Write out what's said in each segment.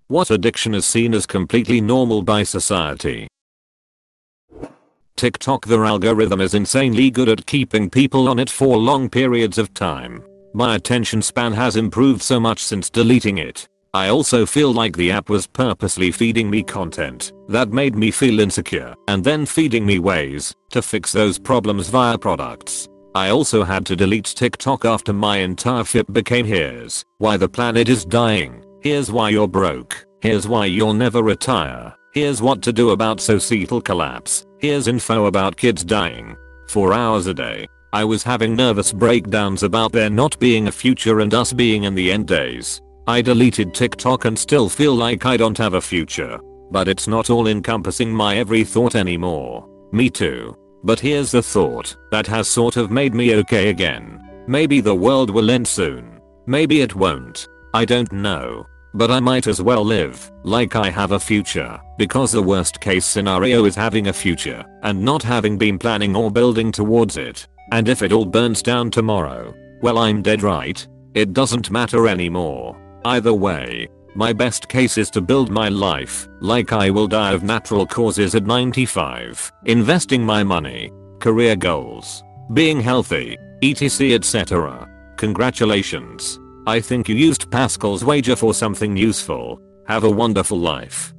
What addiction is seen as completely normal by society? TikTok. The algorithm is insanely good at keeping people on it for long periods of time. My attention span has improved so much since deleting it. I also feel like the app was purposely feeding me content that made me feel insecure and then feeding me ways to fix those problems via products. I also had to delete TikTok after my entire feed became "Here's why the planet is dying. Here's why you're broke. Here's why you'll never retire. Here's what to do about societal collapse. Here's info about kids dying." 4 hours a day. I was having nervous breakdowns about there not being a future and us being in the end days. I deleted TikTok and still feel like I don't have a future. But it's not all encompassing my every thought anymore. Me too. But here's the thought that has sort of made me okay again. Maybe the world will end soon. Maybe it won't. I don't know. But I might as well live like I have a future, because the worst case scenario is having a future and not having been planning or building towards it. And if it all burns down tomorrow, well, I'm dead, right? It doesn't matter anymore. Either way, my best case is to build my life like I will die of natural causes at 95, investing my money, career goals, being healthy, etc, etc. Congratulations. I think you used Pascal's wager for something useful. Have a wonderful life.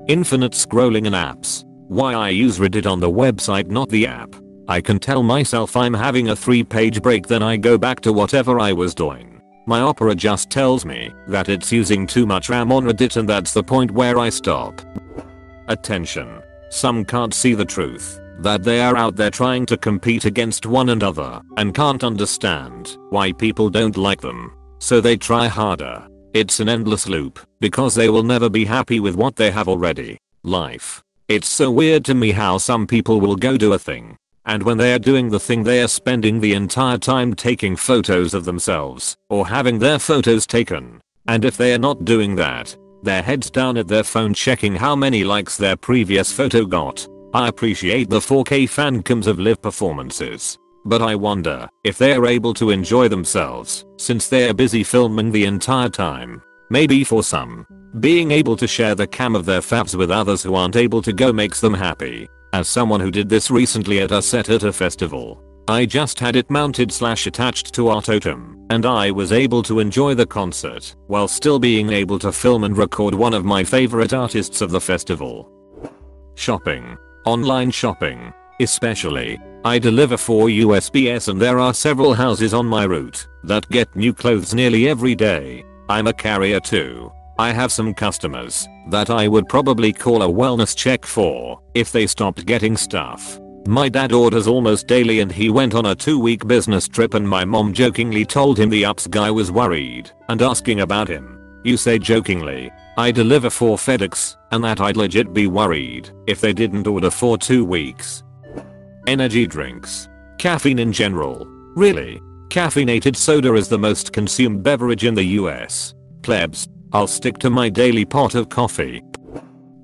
Infinite scrolling in apps. Why I use Reddit on the website, not the app. I can tell myself I'm having a 3-page break, then I go back to whatever I was doing. My Opera just tells me that it's using too much RAM on Reddit, and that's the point where I stop. Attention. Some can't see the truth that they are out there trying to compete against one another and can't understand why people don't like them. So they try harder. It's an endless loop because they will never be happy with what they have already. Life. It's so weird to me how some people will go do a thing, and when they are doing the thing they are spending the entire time taking photos of themselves or having their photos taken. And if they are not doing that, their heads down at their phone checking how many likes their previous photo got. I appreciate the 4K fancams of live performances, but I wonder if they are able to enjoy themselves since they are busy filming the entire time. Maybe for some, being able to share the cam of their faves with others who aren't able to go makes them happy. As someone who did this recently at a set at a festival, I just had it mounted / attached to our totem, and I was able to enjoy the concert while still being able to film and record one of my favorite artists of the festival. Shopping. Online shopping. Especially, I deliver for USPS and there are several houses on my route that get new clothes nearly every day. I'm a carrier too. I have some customers that I would probably call a wellness check for if they stopped getting stuff. My dad orders almost daily and he went on a 2-week business trip and my mom jokingly told him the UPS guy was worried and asking about him. You say jokingly. I deliver for FedEx and that I'd legit be worried if they didn't order for 2 weeks. Energy drinks. Caffeine in general. Really? Caffeinated soda is the most consumed beverage in the US. Plebs. I'll stick to my daily pot of coffee.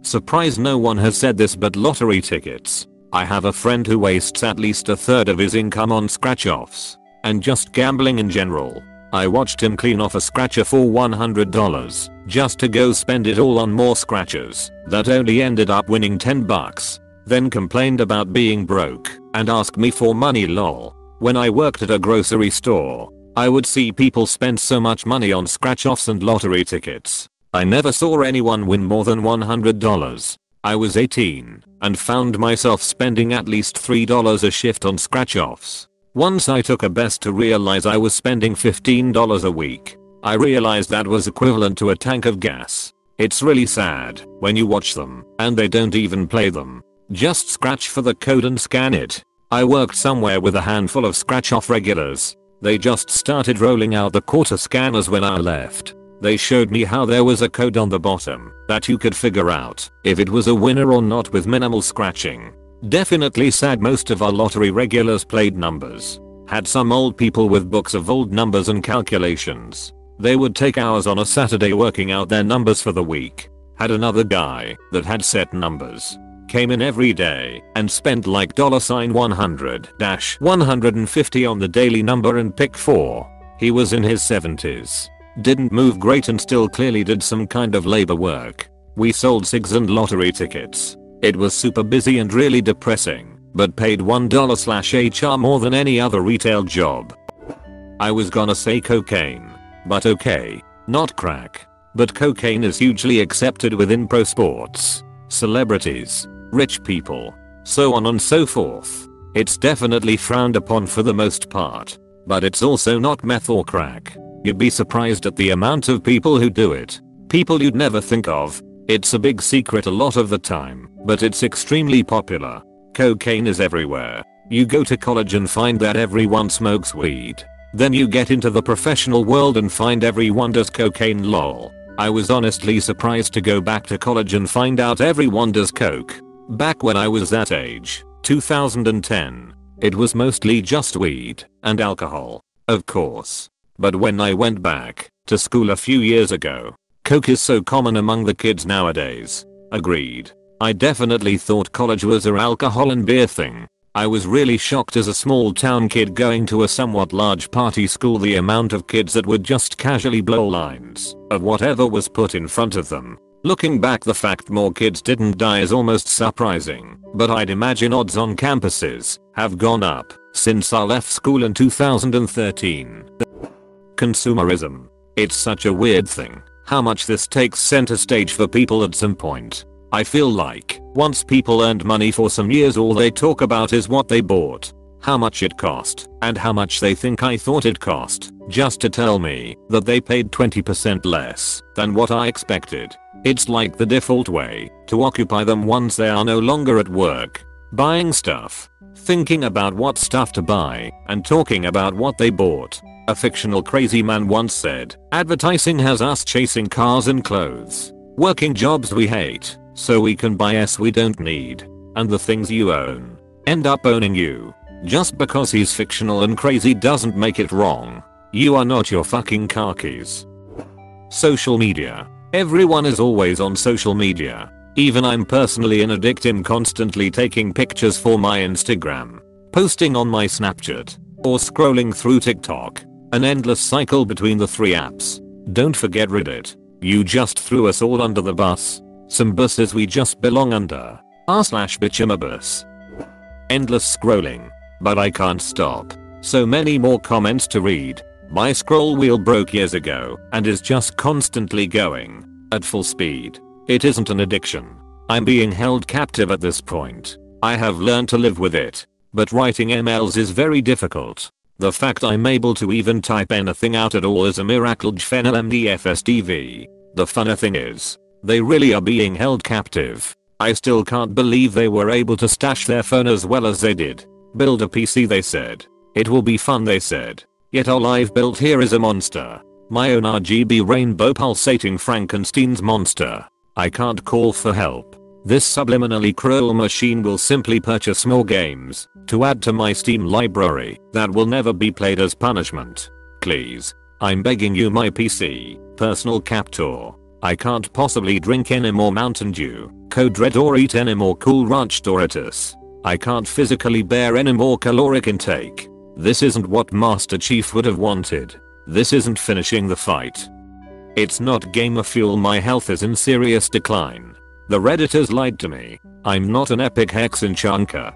Surprise, no one has said this, but lottery tickets. I have a friend who wastes at least a third of his income on scratch-offs and just gambling in general. I watched him clean off a scratcher for $100 just to go spend it all on more scratchers that only ended up winning $10. Then complained about being broke and asked me for money, lol. When I worked at a grocery store, I would see people spend so much money on scratch-offs and lottery tickets. I never saw anyone win more than $100. I was 18 and found myself spending at least $3 a shift on scratch-offs. Once I took a best to realize I was spending $15 a week. I realized that was equivalent to a tank of gas. It's really sad when you watch them and they don't even play them. Just scratch for the code and scan it. I worked somewhere with a handful of scratch-off regulars. They just started rolling out the quarter scanners when I left. They showed me how there was a code on the bottom that you could figure out if it was a winner or not with minimal scratching. Definitely sad most of our lottery regulars played numbers. Had some old people with books of old numbers and calculations. They would take hours on a Saturday working out their numbers for the week. Had another guy that had set numbers. Came in every day and spent like $100-150 on the daily number and pick 4. He was in his 70s. Didn't move great and still clearly did some kind of labor work. We sold cigs and lottery tickets. It was super busy and really depressing, but paid $1/HR more than any other retail job. I was gonna say cocaine, but okay, not crack. But cocaine is hugely accepted within pro sports, celebrities, rich people, so on and so forth. It's definitely frowned upon for the most part, but it's also not meth or crack. You'd be surprised at the amount of people who do it. People you'd never think of. It's a big secret a lot of the time, but it's extremely popular. Cocaine is everywhere. You go to college and find that everyone smokes weed. Then you get into the professional world and find everyone does cocaine, lol. I was honestly surprised to go back to college and find out everyone does coke. Back when I was that age, 2010, it was mostly just weed and alcohol, of course. But when I went back to school a few years ago, coke is so common among the kids nowadays. Agreed. I definitely thought college was a alcohol and beer thing. I was really shocked as a small town kid going to a somewhat large party school the amount of kids that would just casually blow lines of whatever was put in front of them. Looking back, the fact more kids didn't die is almost surprising, but I'd imagine odds on campuses have gone up since I left school in 2013. Consumerism. It's such a weird thing how much this takes center stage for people at some point. I feel like once people earned money for some years, all they talk about is what they bought, how much it cost, and how much they think I thought it cost, just to tell me that they paid 20% less than what I expected. It's like the default way to occupy them once they are no longer at work. Buying stuff, thinking about what stuff to buy, and talking about what they bought. A fictional crazy man once said, advertising has us chasing cars and clothes, working jobs we hate, so we can buy s we don't need. And the things you own end up owning you. Just because he's fictional and crazy doesn't make it wrong. You are not your fucking car keys. Social media. Everyone is always on social media. Even I'm personally an addict in constantly taking pictures for my Instagram, posting on my Snapchat, or scrolling through TikTok. An endless cycle between the three apps. Don't forget Reddit. You just threw us all under the bus. Some buses we just belong under. r/bitch I'm a bus. Endless scrolling. But I can't stop. So many more comments to read. My scroll wheel broke years ago and is just constantly going at full speed. It isn't an addiction. I'm being held captive at this point. I have learned to live with it. But writing emails is very difficult. The fact I'm able to even type anything out at all is a miracle. JFNLMDFSTV. The funny thing is, they really are being held captive. I still can't believe they were able to stash their phone as well as they did. Build a PC, they said. It will be fun, they said. Yet all I've built here is a monster. My own RGB rainbow pulsating Frankenstein's monster. I can't call for help. This subliminally cruel machine will simply purchase more games to add to my Steam library that will never be played as punishment. Please. I'm begging you, my PC, personal captor. I can't possibly drink any more Mountain Dew, Code Red, or eat any more Cool Ranch Doritos. I can't physically bear any more caloric intake. This isn't what Master Chief would have wanted. This isn't finishing the fight. It's not gamer fuel. My health is in serious decline. The Redditors lied to me. I'm not an epic hexen chunker.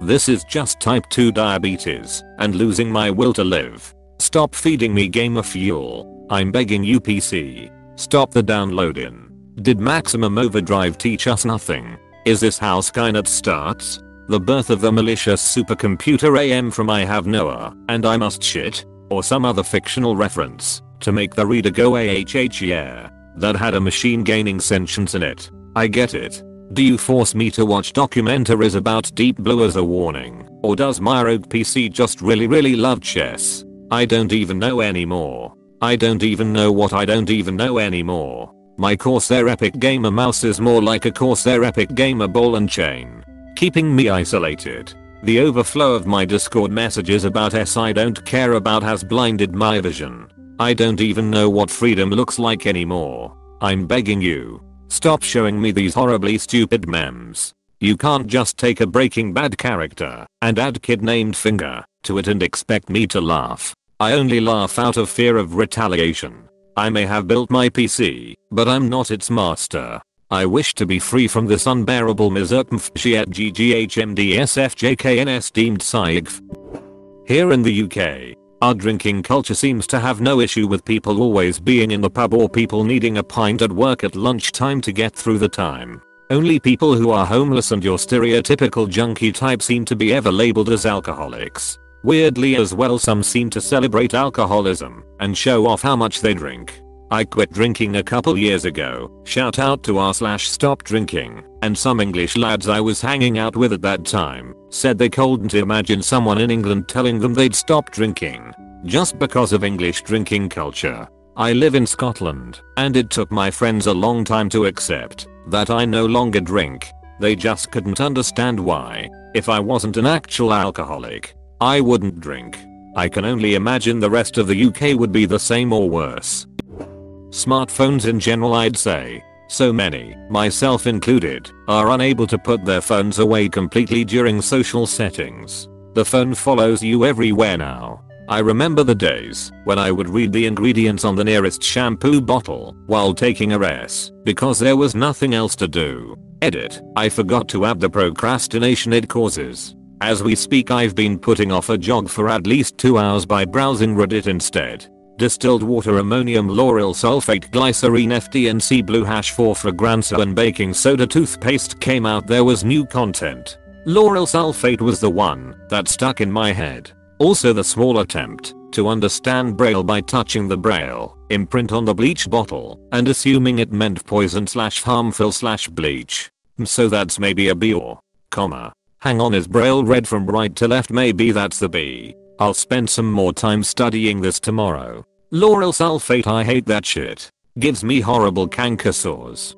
This is just type 2 diabetes and losing my will to live. Stop feeding me gamer fuel. I'm begging you, PC. Stop the downloading. Did Maximum Overdrive teach us nothing? Is this how Skynet starts? The birth of the malicious supercomputer AM from I Have Noah and I Must Shit? Or some other fictional reference to make the reader go yeah, that had a machine gaining sentience in it. I get it. Do you force me to watch documentaries about Deep Blue as a warning? Or does my rogue PC just really love chess? I don't even know anymore. I don't even know what I don't even know anymore. My Corsair Epic Gamer mouse is more like a Corsair Epic Gamer ball and chain, keeping me isolated. The overflow of my Discord messages about I don't care about has blinded my vision. I don't even know what freedom looks like anymore. I'm begging you. Stop showing me these horribly stupid memes. You can't just take a Breaking Bad character and add kid named Finger to it and expect me to laugh. I only laugh out of fear of retaliation. I may have built my PC, but I'm not its master. I wish to be free from this unbearable misergmfshiat deemed saigf. Here in the UK, our drinking culture seems to have no issue with people always being in the pub or people needing a pint at work at lunchtime to get through the time. Only people who are homeless and your stereotypical junkie type seem to be ever labeled as alcoholics. Weirdly as well, some seem to celebrate alcoholism and show off how much they drink. I quit drinking a couple years ago, shout out to r/stop drinking, and some English lads I was hanging out with at that time said they couldn't imagine someone in England telling them they'd stop drinking just because of English drinking culture. I live in Scotland, and it took my friends a long time to accept that I no longer drink. They just couldn't understand why. If I wasn't an actual alcoholic, I wouldn't drink. I can only imagine the rest of the UK would be the same or worse. Smartphones in general, I'd say. So many, myself included, are unable to put their phones away completely during social settings. The phone follows you everywhere now. I remember the days when I would read the ingredients on the nearest shampoo bottle while taking a rest because there was nothing else to do. Edit, I forgot to add the procrastination it causes. As we speak, I've been putting off a jog for at least 2 hours by browsing Reddit instead. Distilled water, ammonium lauryl sulfate, glycerine, FDNC, blue hash, 4 fragrance and baking soda toothpaste came out. There was new content. Lauryl sulfate was the one that stuck in my head. Also the small attempt to understand Braille by touching the Braille imprint on the bleach bottle and assuming it meant poison / harmful / bleach. So that's maybe a B or comma. Hang on, is Braille read from right to left? Maybe that's the B. I'll spend some more time studying this tomorrow. Lauryl sulfate, I hate that shit. Gives me horrible canker sores.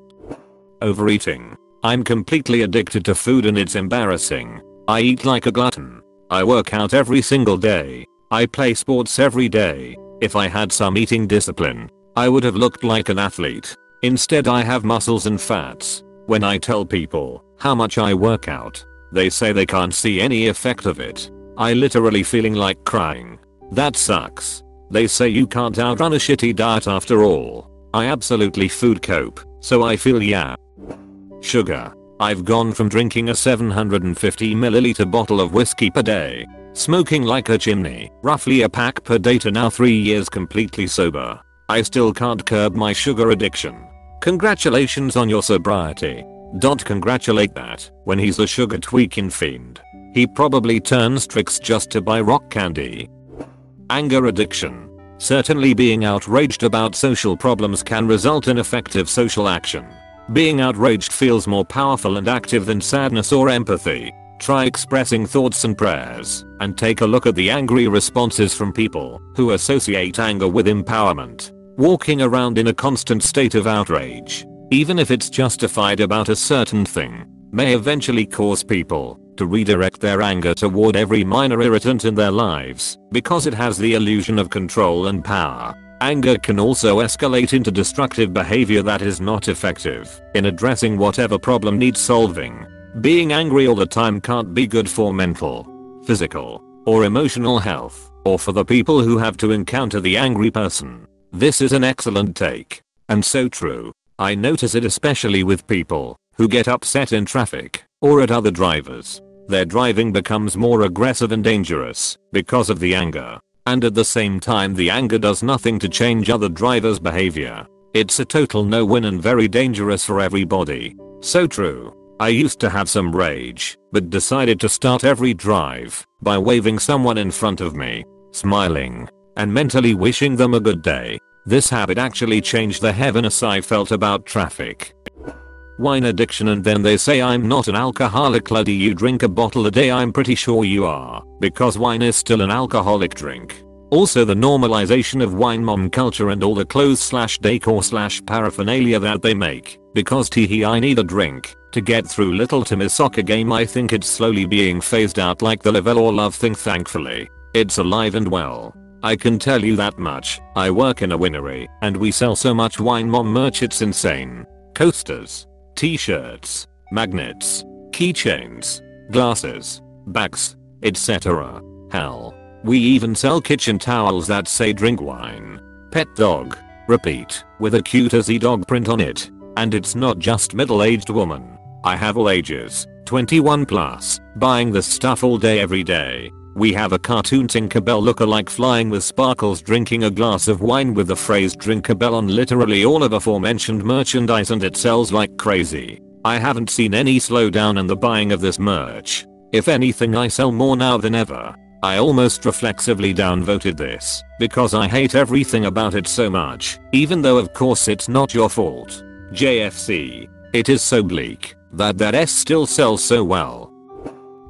Overeating. I'm completely addicted to food and it's embarrassing. I eat like a glutton. I work out every single day. I play sports every day. If I had some eating discipline, I would have looked like an athlete. Instead, I have muscles and fats. When I tell people how much I work out, they say they can't see any effect of it. I literally feeling like crying. That sucks. They say you can't outrun a shitty diet after all. I absolutely food cope, so I feel yeah. Sugar. I've gone from drinking a 750ml bottle of whiskey per day, smoking like a chimney, roughly a pack per day, to now 3 years completely sober. I still can't curb my sugar addiction. Congratulations on your sobriety. Don't congratulate that when he's a sugar tweaking fiend. He probably turns tricks just to buy rock candy. Anger addiction. Certainly being outraged about social problems can result in effective social action. Being outraged feels more powerful and active than sadness or empathy. Try expressing thoughts and prayers, and take a look at the angry responses from people who associate anger with empowerment. Walking around in a constant state of outrage, even if it's justified about a certain thing, may eventually cause people to redirect their anger toward every minor irritant in their lives because it has the illusion of control and power. Anger can also escalate into destructive behavior that is not effective in addressing whatever problem needs solving. Being angry all the time can't be good for mental, physical, or emotional health, or for the people who have to encounter the angry person. This is an excellent take, and so true. I notice it especially with people who get upset in traffic or at other drivers. Their driving becomes more aggressive and dangerous because of the anger. And at the same time, the anger does nothing to change other drivers' behavior. It's a total no-win and very dangerous for everybody. So true. I used to have some rage, but decided to start every drive by waving someone in front of me, smiling, and mentally wishing them a good day. This habit actually changed the heaviness I felt about traffic. Wine addiction. And then they say I'm not an alcoholic. Luddy, you drink a bottle a day. I'm pretty sure you are, because wine is still an alcoholic drink. Also the normalization of wine mom culture and all the clothes / decor / paraphernalia that they make, because teehee I need a drink to get through little Timmy's soccer game. I think it's slowly being phased out like the live or love thing. Thankfully, it's alive and well. I can tell you that much. I work in a winery and we sell so much wine mom merch, it's insane. Coasters, t-shirts, magnets, keychains, glasses, bags, etc. Hell, we even sell kitchen towels that say drink wine. Pet dog, Repeat, with a cute Aussie dog print on it. And it's not just middle-aged woman. I have all ages, 21 plus, buying this stuff all day every day. We have a cartoon Tinkerbell lookalike flying with sparkles drinking a glass of wine with the phrase Drinkerbell on literally all of aforementioned merchandise, and it sells like crazy. I haven't seen any slowdown in the buying of this merch. If anything, I sell more now than ever. I almost reflexively downvoted this because I hate everything about it so much, even though of course it's not your fault. JFC. It is so bleak that S still sells so well.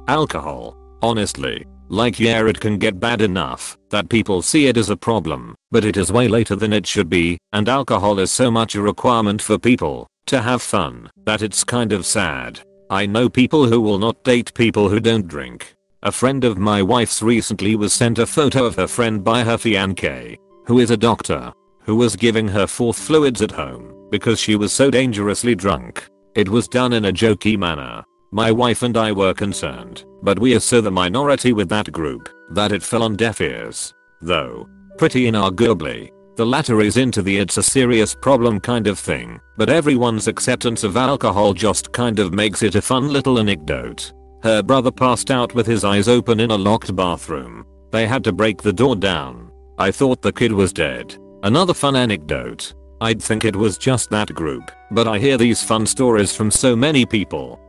Alcohol. Honestly. Like, yeah, it can get bad enough that people see it as a problem, but it is way later than it should be, and alcohol is so much a requirement for people to have fun that it's kind of sad. I know people who will not date people who don't drink. A friend of my wife's recently was sent a photo of her friend by her fiancé, who is a doctor, who was giving her fourth fluids at home because she was so dangerously drunk. It was done in a jokey manner. My wife and I were concerned, but we are so the minority with that group that it fell on deaf ears. Though, pretty inarguably, the latter is into the it's a serious problem kind of thing, but everyone's acceptance of alcohol just kind of makes it a fun little anecdote. Her brother passed out with his eyes open in a locked bathroom. They had to break the door down. I thought the kid was dead. Another fun anecdote. I'd think it was just that group, but I hear these fun stories from so many people.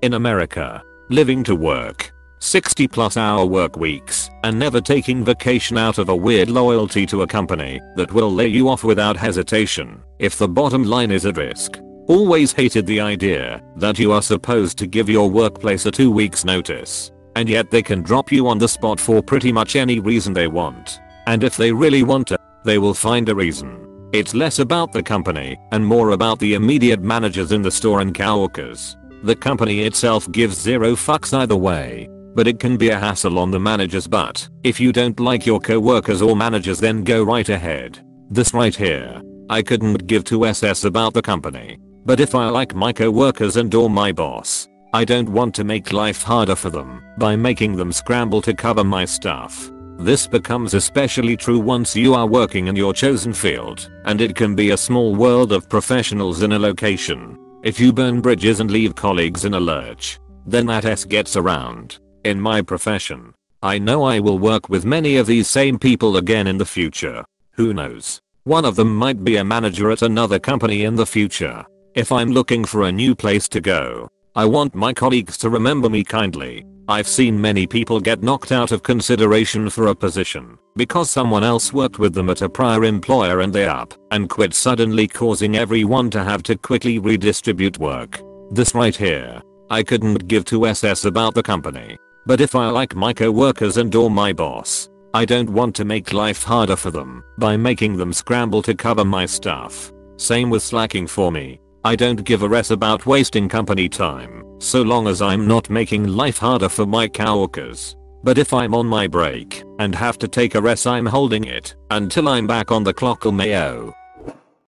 In America, living to work, 60+ hour work weeks, and never taking vacation out of a weird loyalty to a company that will lay you off without hesitation if the bottom line is at risk. Always hated the idea that you are supposed to give your workplace a 2 weeks notice, and yet they can drop you on the spot for pretty much any reason they want. And if they really want to, they will find a reason. It's less about the company and more about the immediate managers in the store and coworkers. The company itself gives zero fucks either way, but it can be a hassle on the managers. But if you don't like your coworkers or managers, then go right ahead. This right here. I couldn't give two SS about the company, but if I like my coworkers and or my boss, I don't want to make life harder for them by making them scramble to cover my stuff. This becomes especially true once you are working in your chosen field, and it can be a small world of professionals in a location. If you burn bridges and leave colleagues in a lurch, then that S gets around. In my profession, I know I will work with many of these same people again in the future. Who knows? One of them might be a manager at another company in the future. If I'm looking for a new place to go, I want my colleagues to remember me kindly. I've seen many people get knocked out of consideration for a position because someone else worked with them at a prior employer and they up and quit suddenly, causing everyone to have to quickly redistribute work. This right here. I couldn't give two SS about the company, but if I like my coworkers and or my boss, I don't want to make life harder for them by making them scramble to cover my stuff. Same with slacking for me. I don't give a rest about wasting company time, so long as I'm not making life harder for my coworkers. But if I'm on my break and have to take a rest, I'm holding it until I'm back on the clock. LMAO.